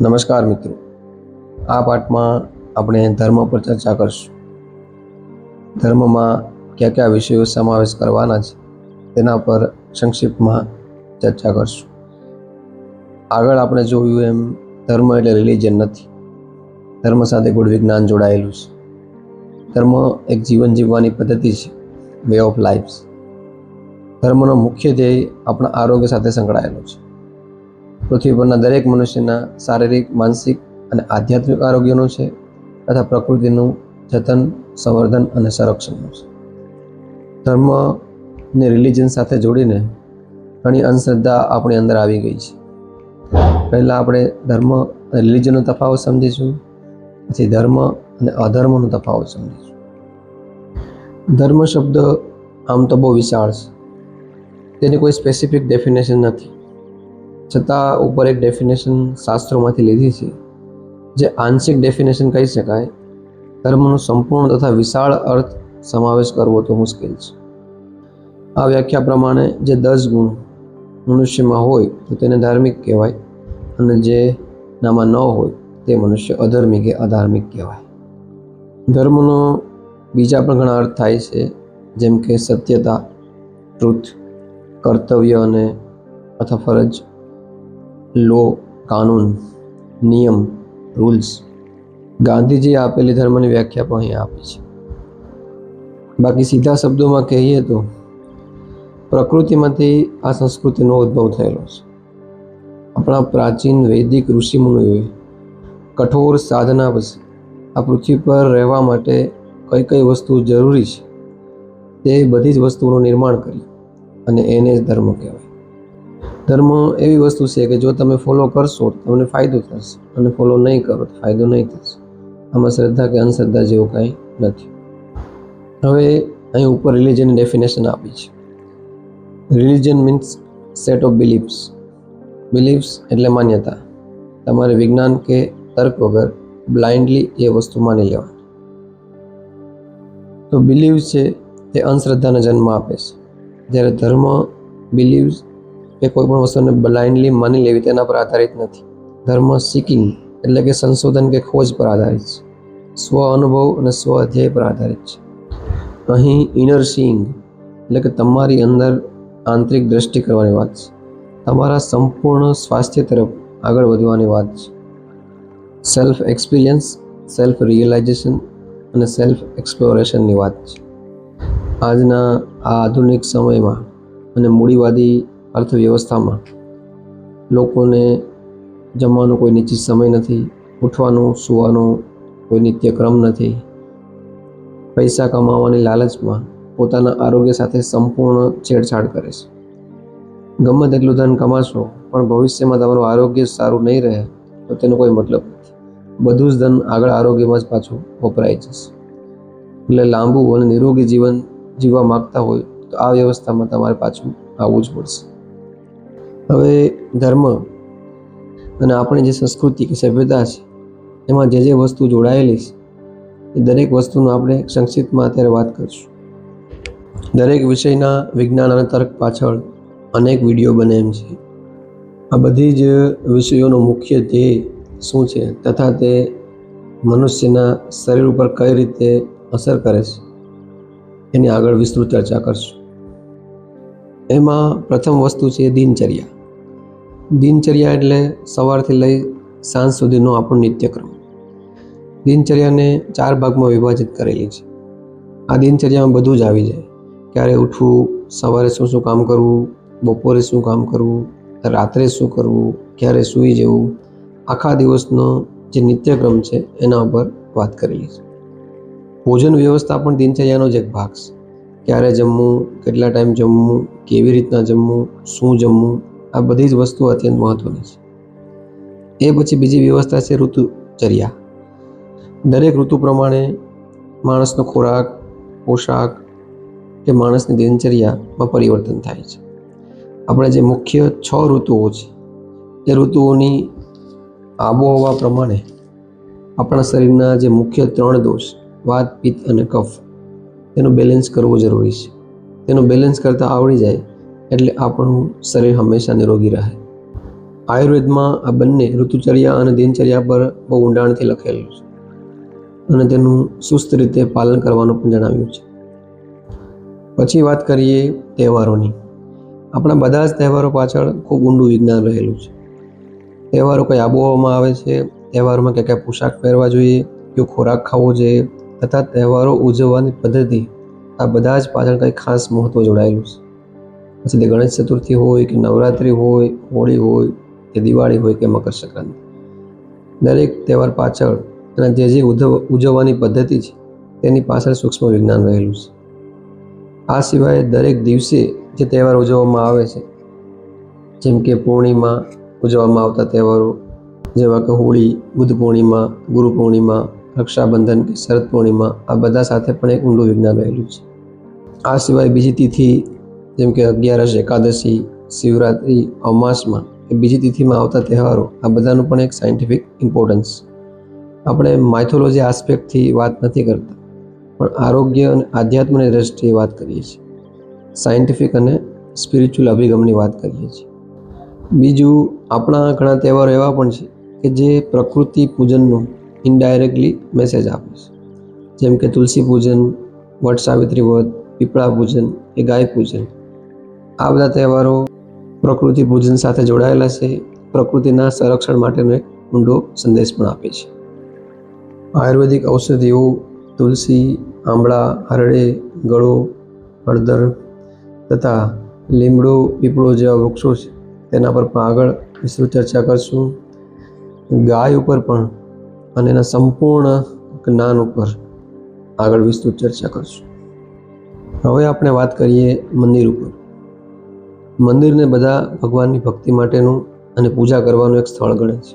નમસ્કાર મિત્રો, આ પાઠમાં આપણે ધર્મ પર ચર્ચા કરશું. ધર્મમાં કયા કયા વિષયો સમાવેશ કરવાના છે તેના પર સંક્ષિપ્તમાં ચર્ચા કરશું. આગળ આપણે જોયું એમ ધર્મ એટલે રિલિજન નથી. ધર્મ સાથે ગુડ વિજ્ઞાન જોડાયેલું છે. ધર્મ એક જીવન જીવવાની પદ્ધતિ છે, વે ઓફ લાઈફ. ધર્મનો મુખ્ય ધ્યેય આપણા આરોગ્ય સાથે સંકળાયેલો છે. પૃથ્વી પરના દરેક મનુષ્યના શારીરિક, માનસિક અને આધ્યાત્મિક આરોગ્યનું છે તથા પ્રકૃતિનું જતન, સંવર્ધન અને સંરક્ષણનું છે. ધર્મને રિલિજન સાથે જોડીને ઘણી અંધશ્રદ્ધા આપણી અંદર આવી ગઈ છે. પહેલાં આપણે ધર્મ અને રિલિજનનો તફાવત સમજીશું, પછી ધર્મ અને અધર્મનો તફાવત સમજીશું. ધર્મ શબ્દ આમ તો બહુ વિશાળ છે, તેની કોઈ સ્પેસિફિક ડેફિનેશન નથી. છતાં ઉપર એક ડેફિનેશન શાસ્ત્રોમાંથી લીધી છે, જે આંશિક ડેફિનેશન કહી શકાય. ધર્મનો સંપૂર્ણ તથા વિશાળ અર્થ સમાવેશ કરવો તો મુશ્કેલ છે. આ વ્યાખ્યા પ્રમાણે જે 10 ગુણ મનુષ્યમાં હોય તો તેને ધાર્મિક કહેવાય, અને જે નામાં ન હોય તે મનુષ્ય અધર્મી કે અધાર્મિક કહેવાય. ધર્મનો બીજા પણ ઘણા અર્થ થાય છે, જેમ કે સત્યતા, ટ્રુથ, કર્તવ્ય અને અથવા ફરજ, લો, કાનૂન, નિયમ, રૂલ્સ. ગાંધીજીએ આપેલી ધર્મની વ્યાખ્યા પણ અહીં આપી છે. બાકી સીધા શબ્દોમાં કહીએ તો પ્રકૃતિમાંથી આ સંસ્કૃતિનો ઉદ્ભવ થયેલો છે. આપણા પ્રાચીન વૈદિક ઋષિમુનિઓએ કઠોર સાધના પછી આ પૃથ્વી પર રહેવા માટે કઈ કઈ વસ્તુ જરૂરી છે તે બધી જ વસ્તુઓનું નિર્માણ કર્યું, અને એને જ ધર્મ કહેવાય. ધર્મ એવી વસ્તુ છે કે જો તમે ફોલો કરશો તો તમને ફાયદો થશે, અને ફોલો નહીં કરો તો ફાયદો નહીં થશે. આમાં શ્રદ્ધા કે અંધશ્રદ્ધા જેવું કંઈ નથી. હવે અહીં ઉપર રિલિજનની ડેફિનેશન આપી છે. Religion means set of beliefs. Beliefs એટલે માન્યતા. તમારે વિજ્ઞાન કે તર્ક વગર બ્લાઇન્ડલી એ વસ્તુ માની લેવાની. તો બિલીવ્સ છે તે અંધશ્રદ્ધાને જન્મ આપે છે, જ્યારે ધર્મ બિલીવ્સ કે કોઈ પણ વસ્તુને બ્લાઇન્ડલી માની લેવી તેના પર આધારિત નથી. ધર્મ સિકિંગ એટલે કે સંશોધન કે ખોજ પર આધારિત છે. સ્વ અનુભવ અને સ્વ અધ્યાય પર આધારિત છે. અહીં ઇનર સીઈંગ એટલે કે તમારી અંદર આંતરિક દ્રષ્ટિ કરવાની વાત છે. તમારા સંપૂર્ણ સ્વાસ્થ્ય તરફ આગળ વધવાની વાત છે. સેલ્ફ એક્સપિરિયન્સ, સેલ્ફ રિયલાઇઝેશન અને સેલ્ફ એક્સપ્લોરેશનની વાત છે. આજના આ આધુનિક સમયમાં અને મૂડીવાદી અર્થવ્યવસ્થામાં લોકોને જમવાનો કોઈ નિશ્ચિત સમય નથી, ઉઠવાનું સૂવાનું કોઈ નિત્યક્રમ નથી. પૈસા કમાવાની લાલચમાં પોતાના આરોગ્ય સાથે સંપૂર્ણ છેડછાડ કરે છે. ગમે તેટલું ધન કમાશો પણ ભવિષ્યમાં તમારું આરોગ્ય સારું નહીં રહે તો તેનો કોઈ મતલબ નથી. બધું જ ધન આગળ આરોગ્યમાં જ પાછું વપરાઈ જશે. એટલે લાંબુ અને નિરોગી જીવન જીવવા માગતા હોય તો આ વ્યવસ્થામાં તમારે પાછું આવવું જ પડશે. હવે ધર્મ અને આપણી જે સંસ્કૃતિ કે સભ્યતા છે એમાં જે વસ્તુ જોડાયેલી છે એ દરેક વસ્તુનો આપણે સંક્ષિપ્તમાં અત્યારે વાત કરીશું. દરેક વિષયના વિજ્ઞાન અને તર્ક પાછળ અનેક વિડીયો બને એમ છે. આ બધી જ વિષયોનો મુખ્ય ધ્યેય શું છે તથા તે મનુષ્યના શરીર ઉપર કઈ રીતે અસર કરે છે એની આગળ વિસ્તૃત ચર્ચા કરશું. એમાં પ્રથમ વસ્તુ છે દિનચર્યા. દિનચર્યા એટલે સવારથી લઈ સાંજ સુધીનો આપણો નિત્યક્રમ. દિનચર્યાને 4 ભાગમાં વિભાજિત કરેલી છે. આ દિનચર્યામાં બધું જ આવી જાય. ક્યારે ઉઠવું, સવારે શું શું કામ કરવું, બપોરે શું કામ કરવું, રાત્રે શું કરવું, ક્યારે સૂઈ જવું. આખા દિવસનો જે નિત્યક્રમ છે એના ઉપર વાત કરેલી છે. ભોજન વ્યવસ્થા પણ દિનચર્યાનો જ એક ભાગ છે. ક્યારે જમવું, કેટલા ટાઈમ જમવું, કેવી રીતના જમવું, શું જમવું, આ બધી જ વસ્તુઓ અત્યંત મહત્વની છે. એ પછી બીજી વ્યવસ્થા છે ઋતુચર્યા. દરેક ઋતુ પ્રમાણે માણસનો ખોરાક, પોશાક કે માણસની દિનચર્યામાં પરિવર્તન થાય છે. આપણે જે મુખ્ય 6 ઋતુઓ છે એ ઋતુઓની આબોહવા પ્રમાણે આપણા શરીરના જે મુખ્ય 3 દોષ વાત, પિત્ત અને કફ તેનું બેલેન્સ કરવું જરૂરી છે. તેનું બેલેન્સ કરતાં આવડી જાય એટલે આપણું શરીર હંમેશા નિરોગી રહે. આયુર્વેદમાં આ બંને ઋતુચર્યા અને દિનચર્યા પર બહુ ઊંડાણથી લખેલું છે અને તેનું સુસ્ત રીતે પાલન કરવાનું પણ જણાવ્યું છે. પછી વાત કરીએ તહેવારોની. આપણા બધા જ તહેવારો પાછળ ખૂબ ઊંડું વિજ્ઞાન રહેલું છે. તહેવારો કઈ આબોહવામાં આવે છે, તહેવારોમાં કયા પોશાક પહેરવા જોઈએ, કયો ખોરાક ખાવો જોઈએ તથા તહેવારો ઉજવવાની પદ્ધતિ, આ બધા જ પાછળ કંઈ ખાસ મહત્વ જોડાયેલું છે. પછી તે ગણેશ ચતુર્થી હોય કે નવરાત્રિ હોય, હોળી હોય કે દિવાળી હોય કે મકર સંક્રાંતિ, દરેક તહેવાર પાછળ અને જે ઉજવવાની પદ્ધતિ છે તેની પાછળ સૂક્ષ્મ વિજ્ઞાન રહેલું છે. આ સિવાય દરેક દિવસે જે તહેવાર ઉજવવામાં આવે છે, જેમ કે પૂર્ણિમા ઉજવવામાં આવતા તહેવારો જેવા કે હોળી, બુદ્ધ પૂર્ણિમા, ગુરુ પૂર્ણિમા, રક્ષાબંધન કે શરદ પૂર્ણિમા, આ બધા સાથે પણ એક ઊંડું વિજ્ઞાન રહેલું છે. આ સિવાય બીજી તિથિ જેમ કે અગિયારસ, એકાદશી, શિવરાત્રિ, અમાસમાં કે બીજી તિથિમાં આવતા તહેવારો, આ બધાનું પણ એક સાયન્ટિફિક ઇમ્પોર્ટન્સ. આપણે માઇથોલોજી આસ્પેક્ટથી વાત નથી કરતા, પણ આરોગ્ય અને આધ્યાત્મની દ્રષ્ટિએ વાત કરીએ છીએ. સાયન્ટિફિક અને સ્પિરિચ્યુઅલ અભિગમની વાત કરીએ છીએ. બીજું, આપણા ઘણા તહેવારો એવા પણ છે કે જે પ્રકૃતિ પૂજનનું ઇનડાયરેક્ટલી મેસેજ આપે છે, જેમ કે તુલસી પૂજન, વટ સાવિત્રી વ્રત, પીપળા પૂજન કે ગાય પૂજન. આ બધા તહેવારો પ્રકૃતિ પૂજન સાથે જોડાયેલા છે, પ્રકૃતિના સંરક્ષણ માટેનો એક ઊંડો સંદેશ પણ આપે છે. આયુર્વેદિક ઔષધિઓ તુલસી, આંબળા, હરડે, ગળો, હળદર તથા લીમડો, પીપળો જેવા વૃક્ષો છે, તેના પર પણ આગળ વિસ્તૃત ચર્ચા કરશું. ગાય ઉપર પણ અને એના સંપૂર્ણ જ્ઞાન ઉપર આગળ વિસ્તૃત ચર્ચા કરશું. હવે આપણે વાત કરીએ મંદિર ઉપર. મંદિરને બધા ભગવાનની ભક્તિ માટેનું અને પૂજા કરવાનું એક સ્થળ ગણે છે.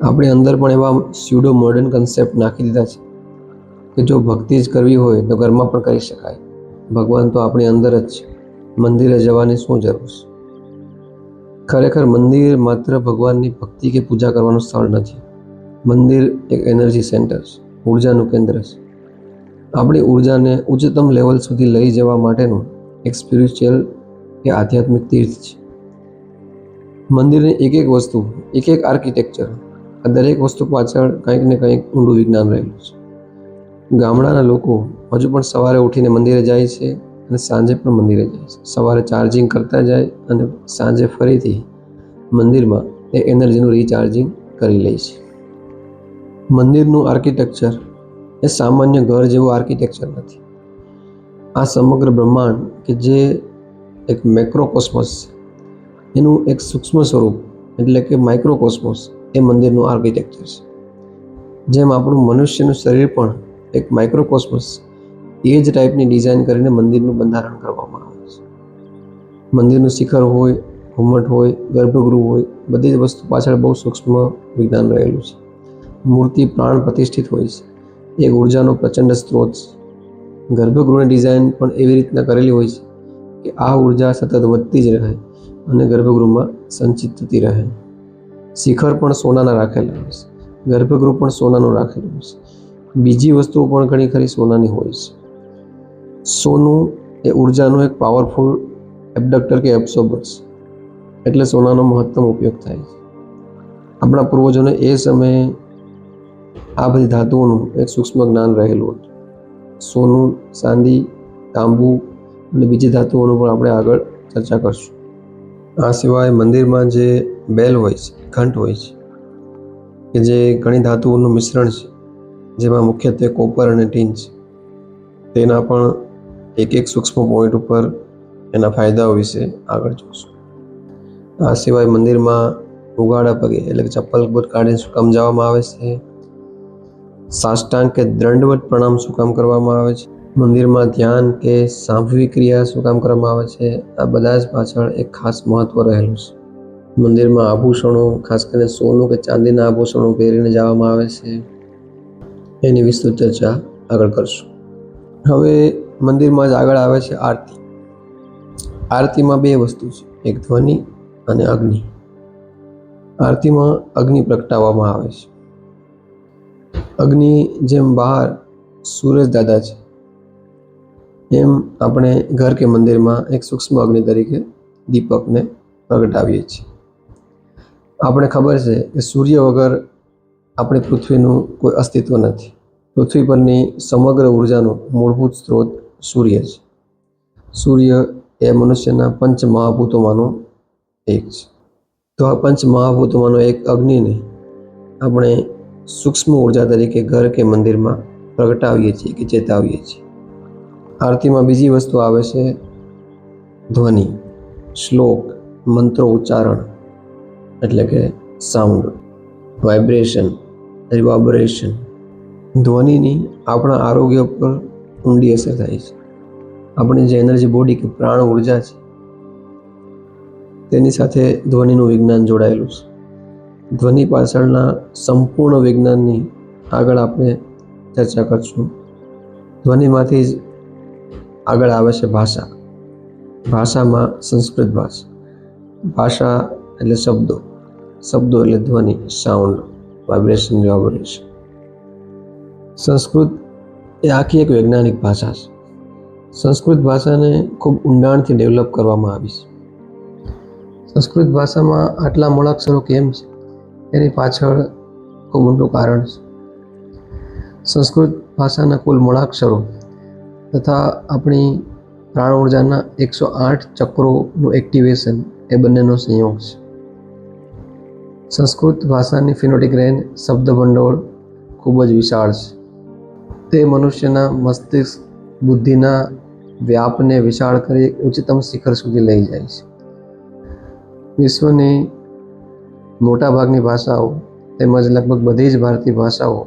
આપણે અંદર પણ એવા સ્યુડો મોડર્ન કન્સેપ્ટ નાખી દીધા છે કે જો ભક્તિ જ કરવી હોય તો ઘરમાં પણ કરી શકાય. ભગવાન તો આપણી અંદર જ છે, મંદિરે જવાની શું જરૂર છે? ખરેખર મંદિર માત્ર ભગવાનની ભક્તિ કે પૂજા કરવાનું સ્થળ નથી. મંદિર એક એનર્જી સેન્ટર છે, ઉર્જાનું કેન્દ્ર છે. આપણી ઉર્જાને ઉચ્ચતમ લેવલ સુધી લઈ જવા માટેનું એક સ્પિરિચ્યુઅલ કે આધ્યાત્મિક તીર્થ છે. મંદિરની એક એક વસ્તુ, એક એક આર્કિટેક્ચર, આ દરેક વસ્તુ પાછળ કંઈક ને કંઈક ઊંડું વિજ્ઞાન રહેલું છે. ગામડાના લોકો હજુ પણ સવારે ઉઠીને મંદિરે જાય છે અને સાંજે પણ મંદિરે જાય છે. સવારે ચાર્જિંગ કરતા જાય અને સાંજે ફરીથી મંદિરમાં એ એનર્જીનું રિચાર્જિંગ કરી લે છે. મંદિરનું આર્કિટેક્ચર એ સામાન્ય ઘર જેવું આર્કિટેક્ચર નથી. આ સમગ્ર બ્રહ્માંડ કે જે એક મેક્રોકોસ્મોસ છે, એનું એક સૂક્ષ્મ સ્વરૂપ એટલે કે માઇક્રોકોસ્મોસ એ મંદિરનું આર્કિટેક્ચર છે. જેમ આપણું મનુષ્યનું શરીર પણ એક માઇક્રોકોસ્મોસ, એ જ ટાઈપની ડિઝાઇન કરીને મંદિરનું બંધારણ કરવામાં આવે છે. મંદિરનું શિખર હોય, ઘુમ્મટ હોય, ગર્ભગૃહ હોય, બધી જ વસ્તુ પાછળ બહુ સૂક્ષ્મ વિજ્ઞાન રહેલું છે. મૂર્તિ પ્રાણ પ્રતિષ્ઠિત હોય છે, એક ઉર્જાનો પ્રચંડ સ્ત્રોત છે. ગર્ભગૃહની ડિઝાઇન પણ એવી રીતના કરેલી હોય છે કે આ ઉર્જા સતત વધતી જ રહે અને ગર્ભગૃહમાં સંચિત થતી રહે. શિખર પણ સોનાના રાખેલા હોય છે, ગર્ભગૃહ પણ સોનાનું રાખેલું હોય છે. બીજી વસ્તુઓ પણ ઘણી ખરી સોનાની હોય છે. સોનું એ ઉર્જાનું એક પાવરફુલ એબડક્ટર કે એબ્સોર્બર છે, એટલે સોનાનો મહત્તમ ઉપયોગ થાય છે. આપણા પૂર્વજોને એ સમયે આ બધી ધાતુઓનું એક સૂક્ષ્મ જ્ઞાન રહેલું હતું. સોનું, ચાંદી, તાંબુ અને બીજી ધાતુઓનું પણ આપણે આગળ ચર્ચા કરશું. આ સિવાય મંદિરમાં જે બેલ હોય છે, ઘંટ હોય છે, કે જે ઘણી ધાતુઓનું મિશ્રણ છે, જેમાં મુખ્યત્વે કોપર અને ટીન છે, તેના પણ એક એક સૂક્ષ્મ પોઈન્ટ ઉપર એના ફાયદાઓ વિશે આગળ જોઈશું. આ સિવાય મંદિરમાં ઉગાડા પગે એટલે કે ચપ્પલ બૂટ કાઢીને શું કામ જવામાં આવે છે? સાષ્ટાંગ કે દંડવત પ્રણામ શું કામ કરવામાં આવે છે? મંદિરમાં ધ્યાન કે સાંભવી ક્રિયા શું કામ કરવામાં આવે છે? આ બધા જ પાછળ એક ખાસ મહત્વ રહેલું છે. મંદિરમાં આભૂષણો, ખાસ કરીને સોનું કે ચાંદીના આભૂષણો પહેરીને જવામાં આવે છે, એની વિસ્તૃત ચર્ચા આગળ કરશું. હવે મંદિરમાં જ આગળ આવે છે આરતી. આરતીમાં બે વસ્તુ છે, એક ધ્વનિ અને અગ્નિ. આરતીમાં અગ્નિ પ્રગટાવવામાં આવે છે. અગ્નિ જેમ બહાર સૂરજ દાદા છે, એમ આપણે ઘર કે મંદિરમાં એક સૂક્ષ્મ અગ્નિ તરીકે દીપકને પ્રગટાવીએ છીએ. આપણે ખબર છે કે સૂર્ય વગર આપણી પૃથ્વીનું કોઈ અસ્તિત્વ નથી. પૃથ્વી પરની સમગ્ર ઉર્જાનો મૂળભૂત સ્ત્રોત સૂર્ય છે. સૂર્ય એ મનુષ્યના પંચ મહાભૂતોમાંનો એક છે. તો આ પંચ મહાભૂતોમાંનો એક અગ્નિને આપણે સૂક્ષ્મ ઉર્જા તરીકે ઘર કે મંદિરમાં પ્રગટાવીએ છીએ કે ચેતાવીએ છીએ. આરતીમાં બીજી વસ્તુ આવે છે ધ્વનિ, શ્લોક, મંત્રો ઉચ્ચારણ, એટલે કે સાઉન્ડ, વાઇબ્રેશન, રિવર્બરેશન. ધ્વનિની આપણા આરોગ્ય પર ઊંડી અસર થાય છે. આપણી જે એનર્જી બોડી કે પ્રાણ ઉર્જા છે તેની સાથે ધ્વનિનું વિજ્ઞાન જોડાયેલું છે. ધ્વનિ પાછળના સંપૂર્ણ વિજ્ઞાનની આગળ આપણે ચર્ચા કરશું. ધ્વનિમાંથી જ આગળ આવે છે ભાષા. ભાષામાં સંસ્કૃત ભાષા. ભાષા એટલે શબ્દો, શબ્દો એટલે ધ્વનિ, સાઉન્ડ, વાઇબ્રેશન, રિવર્બરેશન. સંસ્કૃત એ આખી એક વૈજ્ઞાનિક ભાષા છે. સંસ્કૃત ભાષાને ખૂબ ઊંડાણથી ડેવલપ કરવામાં આવી છે. સંસ્કૃત ભાષામાં આટલા મૂળાક્ષરો કેમ છે એની પાછળ ખૂબ મોટું કારણ છે. સંસ્કૃત ભાષાના કુલ મૂળાક્ષરો તથા આપણી પ્રાણ ઉર્જાના 108 ચક્રોનું એક્ટિવેશન એ બંનેનો સંયોગ છે. સંસ્કૃત ભાષાની ફિનોટિક રેન્જ, શબ્દ ભંડોળ ખૂબ જ વિશાળ છે. તે મનુષ્યના મસ્તિષ્ક બુદ્ધિના વ્યાપને વિશાળ કરી ઉચ્ચતમ શિખર સુધી લઈ જાય છે. વિશ્વની મોટાભાગની ભાષાઓ તેમજ લગભગ બધી જ ભારતીય ભાષાઓ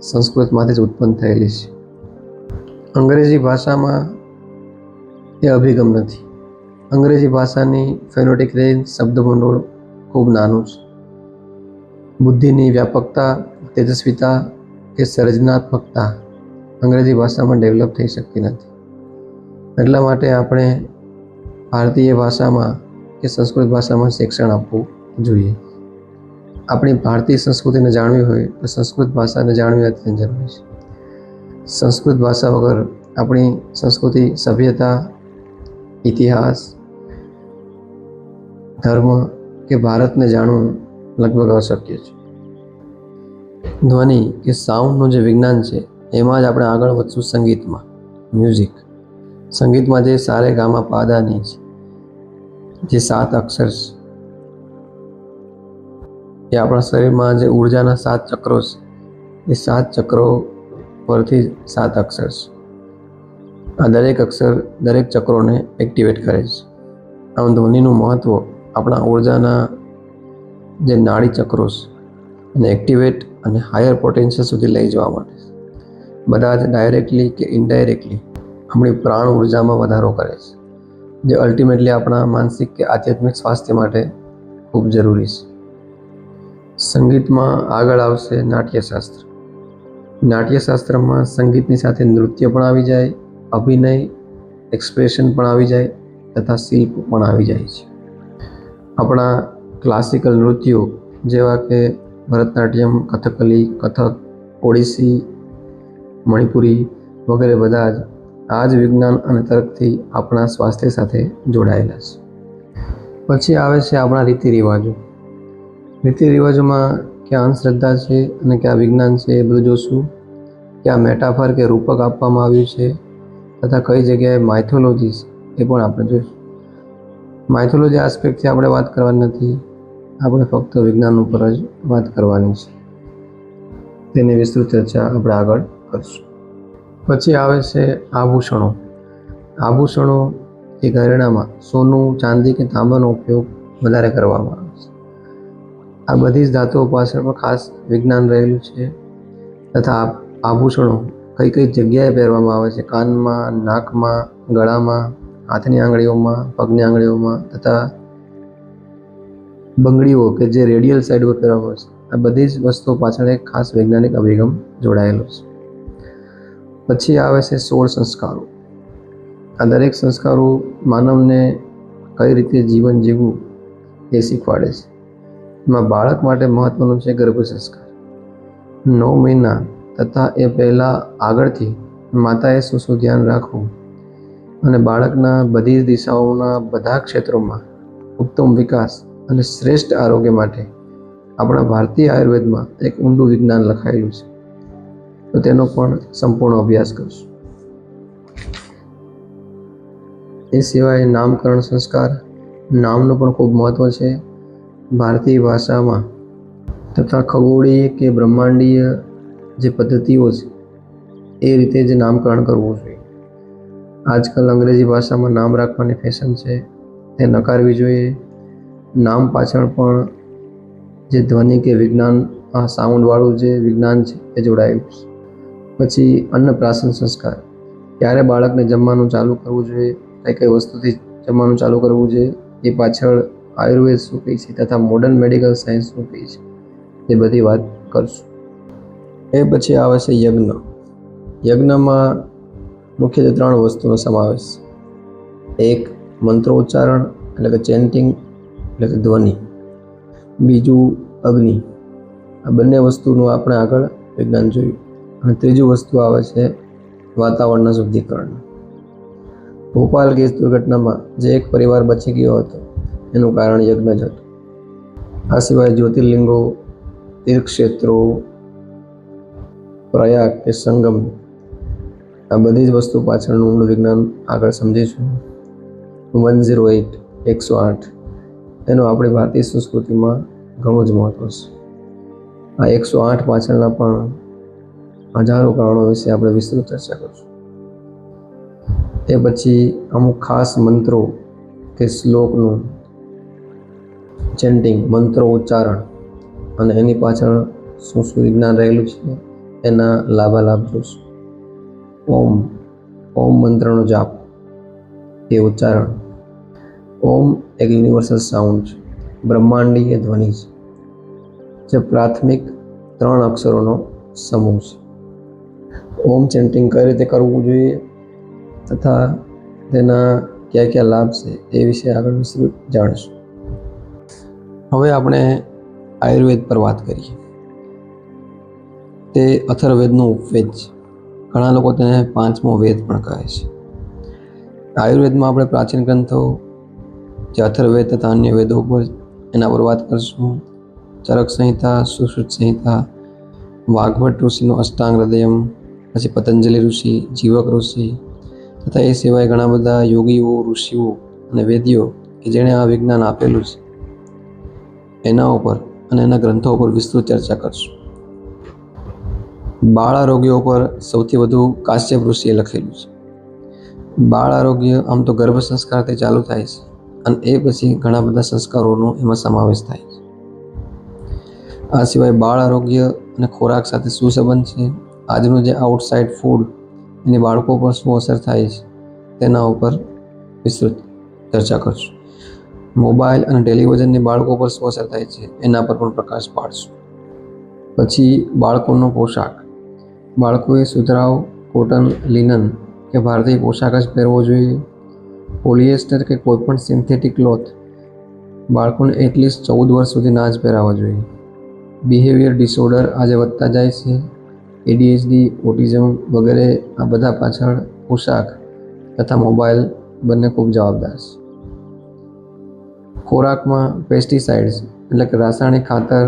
સંસ્કૃતમાંથી જ ઉત્પન્ન થયેલી છે. અંગ્રેજી ભાષામાં એ અભિગમ નથી. અંગ્રેજી ભાષાની ફેનોટિક રેન્જ, શબ્દ ભંડોળ ખૂબ નાનું છે. બુદ્ધિની વ્યાપકતા, તેજસ્વીતા કે સર્જનાત્મકતા અંગ્રેજી ભાષામાં ડેવલપ થઈ શકતી નથી. એટલા માટે આપણે ભારતીય ભાષામાં કે સંસ્કૃત ભાષામાં શિક્ષણ આપવું જોઈએ. આપણી ભારતીય સંસ્કૃતિને જાણવી હોય તો સંસ્કૃત ભાષાને જાણવી અત્યંત જરૂરી છે. સંસ્કૃત ભાષા વગર આપણી સંસ્કૃતિ, સભ્યતા, ઇતિહાસ, ધર્મ કે ભારતને જાણવું લગભગ અશક્ય છે. ધ્વનિ કે સાઉન્ડનું જે વિજ્ઞાન છે એમાં જ આપણે આગળ વધશું. સંગીતમાં, મ્યુઝિક. સંગીતમાં જે સારે ગામા પાદાની છે, જે 7 અક્ષર છે, એ આપણા શરીરમાં જે ઉર્જાના 7 ચક્રો છે એ 7 ચક્રો પરથી 7 અક્ષર છે. આ દરેક અક્ષર દરેક ચક્રોને એક્ટિવેટ કરે છે. આમ ધ્વનિનું મહત્ત્વ આપણા ઉર્જાના જે નાડી ચક્રો છે એને એક્ટિવેટ અને હાયર પોટેન્શિયલ સુધી લઈ જવા માટે બધા જ ડાયરેક્ટલી કે ઇનડાયરેક્ટલી આપણી પ્રાણ ઉર્જામાં વધારો કરે છે, જે અલ્ટિમેટલી આપણા માનસિક કે આધ્યાત્મિક સ્વાસ્થ્ય માટે ખૂબ જરૂરી છે. સંગીતમાં આગળ આવશે નાટ્યશાસ્ત્ર. નાટ્યશાસ્ત્રમાં સંગીતની સાથે નૃત્ય પણ આવી જાય, અભિનય, એક્સપ્રેશન પણ આવી જાય તથા શિલ્પ પણ આવી જાય છે. આપણા ક્લાસિકલ નૃત્યો જેવા કે ભરતનાટ્યમ, કથકલી, કથક, ઓડિસી, મણિપુરી વગેરે બધા જ આ જ વિજ્ઞાન અને તર્કથી આપણા સ્વાસ્થ્ય સાથે જોડાયેલા છે. પછી આવે છે આપણા રીતિ રિવાજો. રીતિ રિવાજોમાં ક્યાં અંધશ્રદ્ધા છે અને ક્યાં વિજ્ઞાન છે એ બધું જોશું. ક્યાં મેટાફર કે રૂપક આપવામાં આવ્યું છે તથા કઈ જગ્યાએ માઇથોલોજી એ પણ આપણે જોઈશું. માઇથોલોજી આસ્પેક્ટથી આપણે વાત કરવાની નથી, આપણે ફક્ત વિજ્ઞાન ઉપર જ વાત કરવાની છે. તેની વિસ્તૃત ચર્ચા આપણે આગળ કરશું. પછી આવે છે આભૂષણો. આભૂષણો એ ઘરેણામાં સોનું, ચાંદી કે તાંબાનો ઉપયોગ વધારે કરવામાં આવે છે. આ બધી જ ધાતુઓ પાછળ પણ ખાસ વિજ્ઞાન રહેલું છે તથા આભૂષણો કઈ કઈ જગ્યાએ પહેરવામાં આવે છે, કાનમાં, નાકમાં, ગળામાં, હાથની આંગળીઓમાં, પગની આંગળીઓમાં તથા બંગડીઓ કે જે રેડિયલ સાઈડ પર પહેરવામાં આવે છે. આ બધી જ વસ્તુઓ પાછળ એક ખાસ વૈજ્ઞાનિક અભિગમ જોડાયેલો છે. પછી આવે છે 16 સંસ્કારો. આ દરેક સંસ્કારો માનવને કઈ રીતે જીવન જીવવું એ શીખવાડે છે. એમાં બાળક માટે મહત્વનું છે ગર્ભ સંસ્કાર. 9 મહિના તથા એ પહેલાં આગળથી માતાએ શું ધ્યાન રાખવું અને બાળકના બધી દિશાઓના બધા ક્ષેત્રોમાં ઉત્તમ વિકાસ અને શ્રેષ્ઠ આરોગ્ય માટે આપણા ભારતીય આયુર્વેદમાં એક ઊંડું વિજ્ઞાન લખાયેલું છે, તો તેનો પણ સંપૂર્ણ અભ્યાસ કરશું. એ સિવાય નામકરણ સંસ્કાર, નામનું પણ ખૂબ મહત્વ છે. ભારતીય ભાષામાં તથા ખગોળીય કે બ્રહ્માંડીય જે પદ્ધતિઓ છે એ રીતે જ નામકરણ કરવું જોઈએ. આજકાલ અંગ્રેજી ભાષામાં નામ રાખવાની ફેશન છે, તે નકારવી જોઈએ. નામ પાછળ પણ જે ધ્વનિ કે વિજ્ઞાન, આ સાઉન્ડવાળું જે વિજ્ઞાન છે એ જોડાયેલું છે. પછી અન્નપ્રાશન સંસ્કાર, ક્યારે બાળકને જમવાનું ચાલુ કરવું જોઈએ, કઈ કઈ વસ્તુથી જમવાનું ચાલુ કરવું જોઈએ, એ પાછળ આયુર્વેદ શું કહે છે તથા મોડર્ન મેડિકલ સાયન્સ શું કહે છે, એ બધી વાત કરશું. એ પછી આવે છે યજ્ઞ. યજ્ઞમાં મુખ્યત્વે 3 વસ્તુનો સમાવેશ. એક, મંત્રોચ્ચારણ એટલે કે ચેન્ટિંગ એટલે કે ધ્વનિ. બીજું, અગ્નિ. આ બંને વસ્તુનું આપણે આગળ વિજ્ઞાન જોયું. અને ત્રીજું વસ્તુ આવે છે વાતાવરણના શુદ્ધિકરણ. ભોપાલ ગેસ દુર્ઘટનામાં જે એક પરિવાર બચી ગયો હતો એનું કારણ યજ્ઞ જ હતું. આ સિવાય જ્યોતિર્લિંગો, તીર્થક્ષેત્રો, પ્રયાગ કે સંગમ, આ બધી જ વસ્તુ પાછળનું ઊંડું વિજ્ઞાન આગળ સમજીશું. 108 108 એનું આપણી ભારતીય સંસ્કૃતિમાં ઘણું જ મહત્વ છે. આ 108 પાછળના પણ હજારો કારણો વિશે આપણે વિસ્તૃત ચર્ચા કરીશું. એ પછી અમુક ખાસ મંત્રો કે શ્લોકનું ચેન્ટિંગ, મંત્રો ઉચ્ચારણ અને એની પાછળ શું શું વિજ્ઞાન રહેલું છે એના લાભાલાભ જોઈશું. ઓમ મંત્રનો જાપ, એ ઉચ્ચારણ. ઓમ એક યુનિવર્સલ સાઉન્ડ છે, બ્રહ્માંડીય ધ્વનિ છે, જે પ્રાથમિક 3 અક્ષરોનો સમૂહ છે. ઓમ ચેન્ટિંગ કઈ રીતે કરવું જોઈએ તથા તેના કયા કયા લાભ છે એ વિશે આગળ વિસ્તૃત જાણીશું. હવે આપણે આયુર્વેદ પર વાત કરીએ. તે અથર્વવેદનો ઉપવેદ છે. ઘણા લોકો તેને 5મો વેદ પણ કહે છે. આયુર્વેદમાં આપણે પ્રાચીન ગ્રંથો જે અથર્વવેદ તથા અન્ય વેદો પર એના પર વાત કરીશું. ચરક સંહિતા, સુશ્રુત સંહિતા, વાઘભટ્ટ ઋષિનો અષ્ટાંગ હૃદયમ, પછી પતંજલિ ઋષિ, જીવક ઋષિ તથા એ સિવાય ઘણા બધા યોગીઓ, ઋષિઓ અને વેદીઓ કે જેણે આ વિજ્ઞાન આપેલું છે એના ઉપર અને એના ગ્રંથો ઉપર વિસ્તૃત ચર્ચા કરશું. બાળ આરોગ્ય ઉપર સૌથી વધુ કાશ્યપ ઋષિએ લખેલું છે. બાળ આરોગ્ય આમ તો ગર્ભ સંસ્કારથી ચાલુ થાય છે અને એ પછી ઘણા બધા સંસ્કારોનો એમાં સમાવેશ થાય છે. આ સિવાય બાળ આરોગ્ય અને ખોરાક સાથે શું સંબંધ છે, આજનું જે આઉટસાઇડ ફૂડ એની બાળકો પર શું અસર થાય છે તેના ઉપર વિસ્તૃત ચર્ચા કરશું. મોબાઈલ અને ટેલિવિઝનની બાળકો પર શું અસર થાય છે એના પર પણ પ્રકાશ પાડશું. પછી બાળકોનો પોશાક. બાળકોએ સુતરાઉ, કોટન, લિનન કે ભારતીય પોશાક જ પહેરવો જોઈએ. પોલિએસ્ટર કે કોઈ પણ સિન્થેટિક ક્લોથ બાળકોને એટલીસ્ટ 14 વર્ષ સુધી ના જ પહેરાવવા જોઈએ. બિહેવિયર ડિસઓર્ડર આજે વધતા જાય છે. ADHD, ઓટિઝમ વગેરે આ બધા પાછળ પોશાક તથા મોબાઈલ બંને ખૂબ જવાબદાર છે. ખોરાકમાં પેસ્ટિસાઇડ્સ એટલે કે રાસાયણિક ખાતર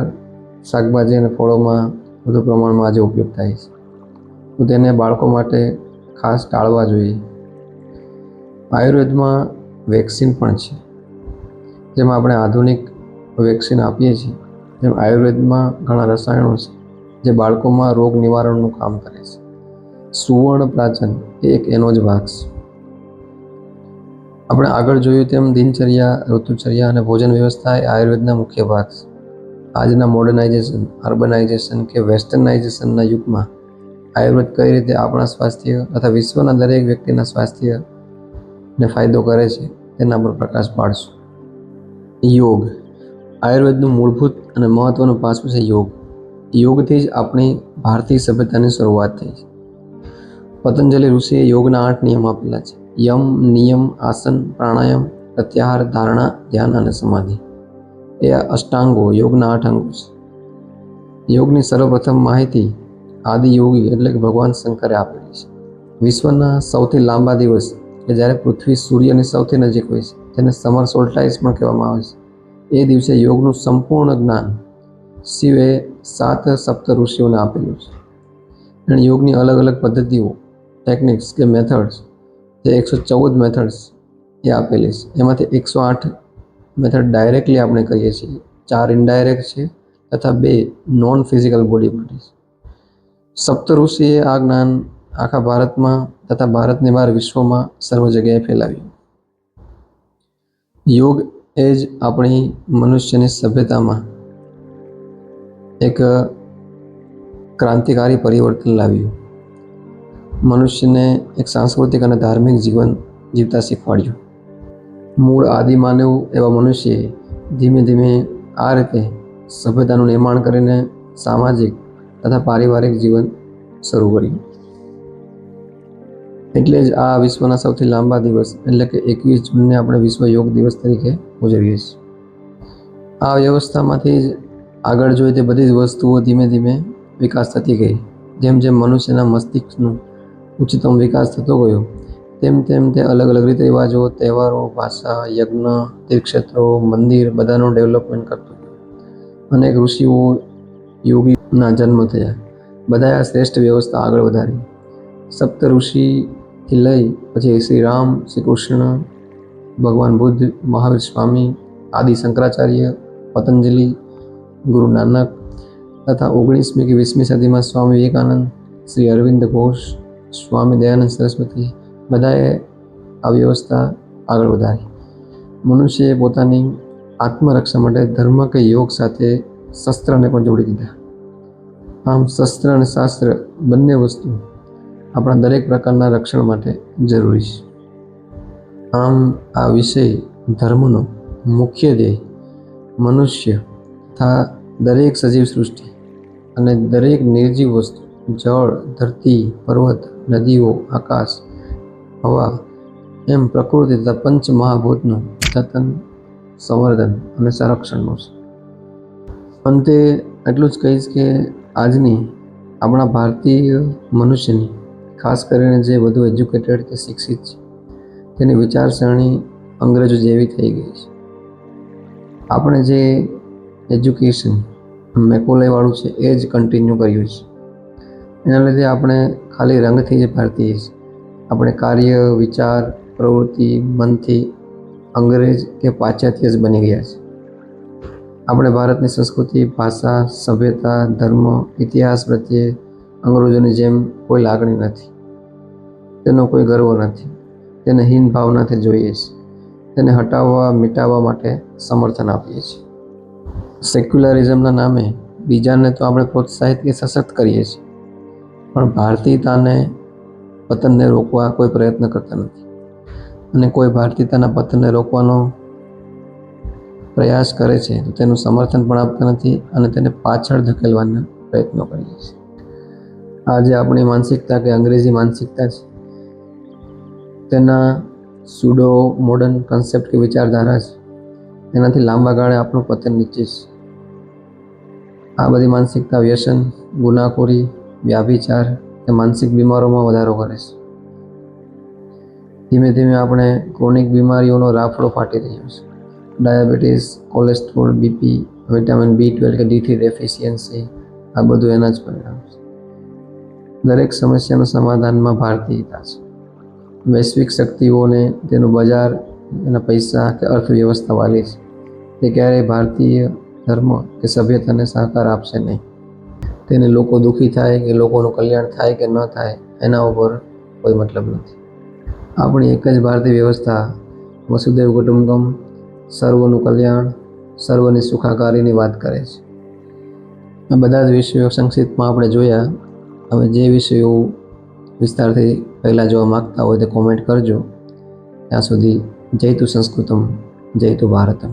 શાકભાજી અને ફળોમાં વધુ પ્રમાણમાં આજે ઉપયોગ થાય છે, તો તેને બાળકો માટે ખાસ ટાળવા જોઈએ. આયુર્વેદમાં વેક્સિન પણ છે. જેમાં આપણે આધુનિક વેક્સિન આપીએ છીએ તેમ આયુર્વેદમાં ઘણા રસાયણો છે જે બાળકોમાં રોગ નિવારણનું કામ કરે છે. સુવર્ણ પ્રાચન એ એક એનો જ ભાગ છે. આપણે આગળ જોયું તેમ દિનચર્યા, ઋતુચર્યા અને ભોજન વ્યવસ્થા એ આયુર્વેદના મુખ્ય ભાગ છે. આજના મોડર્નાઇઝેશન, અર્બનાઇઝેશન કે વેસ્ટર્નાઇઝેશનના યુગમાં આયુર્વેદ કઈ રીતે આપણા સ્વાસ્થ્ય તથા વિશ્વના દરેક વ્યક્તિના સ્વાસ્થ્યને ફાયદો કરે છે તેના પર પ્રકાશ પાડશું. યોગ. આયુર્વેદનું મૂળભૂત અને મહત્વનું પાસું છે યોગ. યોગથી જ આપણી ભારતીય સભ્યતાની શરૂઆત થઈ છે. પતંજલિ ઋષિએ યોગના 8 નિયમ આપેલા છે. યમ, નિયમ, આસન, પ્રાણાયામ, પ્રત્યાહાર, ધારણા, ધ્યાન અને સમાધિ. એ અષ્ટાંગો યોગના 8 અંગો છે. યોગની સર્વપ્રથમ માહિતી આદિયોગી એટલે કે ભગવાન શંકરે આપેલી છે. વિશ્વના સૌથી લાંબા દિવસ કે જ્યારે પૃથ્વી સૂર્યની સૌથી નજીક હોય છે, તેને સમર સોલ્ટાઇસ પણ કહેવામાં આવે છે, એ દિવસે યોગનું સંપૂર્ણ જ્ઞાન શિવે 7 સપ્ત ઋષિઓને આપેલું છે. એણે યોગની અલગ અલગ પદ્ધતિઓ, ટેકનિક્સ કે મેથડ્સ, જે 114 મેથડ્સ એ આપેલી છે. એમાંથી 108 મેથડ ડાયરેક્ટલી આપણે કરીએ છીએ, 4 ઇનડાયરેક્ટ છે તથા 2 નોન ફિઝિકલ બોડી માટે છે. સપ્ત ઋષિએ આ જ્ઞાન આખા ભારતમાં તથા ભારતની બહાર વિશ્વમાં સર્વ જગ્યાએ ફેલાવ્યું. યોગ એ જ આપણી મનુષ્યની સભ્યતામાં એક ક્રાંતિકારી પરિવર્તન લાવ્યું. મનુષ્યને એક સાંસ્કૃતિક અને ધાર્મિક જીવન જીવતા શીખવાડ્યું. મૂળ આદિમાનવ એવા મનુષ્યએ ધીમે ધીમે આ રીતે સભ્યતાનું નિર્માણ કરીને સામાજિક તથા પારિવારિક જીવન શરૂ કર્યું. એટલે જ આ વિશ્વના સૌથી લાંબા દિવસ એટલે કે 21 જૂનને આપણે વિશ્વ યોગ દિવસ તરીકે ઉજવીએ છીએ. આ વ્યવસ્થામાંથી જ આગળ જોઈએ તે બધી જ વસ્તુઓ ધીમે ધીમે વિકાસ થતી ગઈ. જેમ જેમ મનુષ્યના મસ્તિષ્કનું ઉચ્ચતમ વિકાસ થતો ગયો તેમ તેમ તે અલગ અલગ રીત રિવાજો, તહેવારો, ભાષા, યજ્ઞ, તીર્થક્ષેત્રો, મંદિર બધાનું ડેવલપમેન્ટ કરતું ગયું. અનેક ઋષિઓ, યોગીના જન્મ થયા. બધાએ આ શ્રેષ્ઠ વ્યવસ્થા આગળ વધારી. સપ્ત ઋષિથી લઈ પછી શ્રી રામ, શ્રી કૃષ્ણ, ભગવાન બુદ્ધ, મહાવીર સ્વામી, આદિ શંકરાચાર્ય, પતંજલિ, ગુરુ નાનક તથા 19મી કે 20મી સદીમાં સ્વામી વિવેકાનંદ, શ્રી અરવિંદ ઘોષ, સ્વામી દયાનંદ સરસ્વતી બધાએ આ વ્યવસ્થા આગળ વધારી. મનુષ્યએ પોતાની આત્મરક્ષા માટે ધર્મ કે યોગ સાથે શસ્ત્રને પણ જોડી દીધા. આમ શસ્ત્ર અને શાસ્ત્ર બંને વસ્તુ આપણા દરેક પ્રકારના રક્ષણ માટે જરૂરી છે. આમ આ વિષય ધર્મનો મુખ્ય ધ્યેય મનુષ્ય તથા દરેક સજીવ સૃષ્ટિ અને દરેક નિર્જીવ વસ્તુ, જળ, ધરતી, પર્વત, નદીઓ, આકાશ, હવા એમ પ્રકૃતિ તથા પંચ મહાભૂતનું જતન, સંવર્ધન અને સંરક્ષણનું છે. અંતે એટલું જ કહીશ કે આજની આપણા ભારતીય મનુષ્યની, ખાસ કરીને જે વધુ એજ્યુકેટેડ કે શિક્ષિત છે, તેની વિચારસરણી અંગ્રેજો જેવી થઈ ગઈ છે. આપણે જે એજ્યુકેશન મેકોલેવાળું છે એ જ કન્ટિન્યુ કર્યું છે. એના લીધે આપણે ખાલી રંગથી જ ભારતીય છે. આપણે કાર્ય, વિચાર, પ્રવૃત્તિ, મનથી અંગ્રેજ કે પાશ્ચાત્ય જ બની ગયા છે. આપણે ભારતની સંસ્કૃતિ, ભાષા, સભ્યતા, ધર્મ, ઇતિહાસ પ્રત્યે અંગ્રેજોની જેમ કોઈ લાગણી નથી. તેનો કોઈ ગર્વ નથી. તેને હીન ભાવનાથી જોઈએ છે. તેને હટાવવા, મિટાવવા માટે સમર્થન આપીએ છીએ. સેક્યુલરિઝમના નામે બીજાને તો આપણે પ્રોત્સાહિત કે સશક્ત કરીએ છીએ, પણ ભારતીયતાને, પતનને રોકવા કોઈ પ્રયત્ન કરતા નથી. અને કોઈ ભારતીયતાના પતનને રોકવાનો પ્રયાસ કરે છે તો તેનું સમર્થન પણ આપતા નથી અને તેને પાછળ ધકેલવાના પ્રયત્નો કરીએ છીએ. આજે આપણી માનસિકતા કે અંગ્રેજી માનસિકતા છે, તેના સ્યુડો મોડર્ન કન્સેપ્ટ કે વિચારધારા છે, એનાથી લાંબા ગાળે આપણું પતન નીચે છે. આ બધી માનસિકતા વ્યસન, ગુનાખોરી, વ્યાભિચાર કે માનસિક બીમારોમાં વધારો કરે છે. ધીમે ધીમે આપણે ક્રોનિક બીમારીઓનો રાફડો ફાટી રહ્યો છે. Diabetes, cholesterol, BP, vitamin B12 કે D3 ડેફિશિયન્સી, આ બધું એના જ પરિણામ છે. દરેક સમસ્યાના સમાધાનમાં ભારતીયતા છે. વૈશ્વિક શક્તિઓને તેનું બજાર, એના પૈસા કે અર્થવ્યવસ્થા વાલી છે. તે ક્યારેય ભારતીય ધર્મ કે સભ્યતાને સહકાર આપશે નહીં. તેને લોકો દુઃખી થાય કે લોકોનું કલ્યાણ થાય કે ન થાય એના ઉપર કોઈ મતલબ નથી. આપણી એક જ ભારતીય વ્યવસ્થા વસુધૈવ કુટુંબકમ, સર્વનું કલ્યાણ, સર્વની સુખાકારીની વાત કરે છે. આ બધા જ વિષયો સંક્ષિપ્તમાં આપણે જોયા. હવે જે વિષયો વિસ્તારથી પહેલાં જોવા માગતા હોય તે કોમેન્ટ કરજો. ત્યાં સુધી જય તુ સંસ્કૃતમ, જય તુ ભારતમ.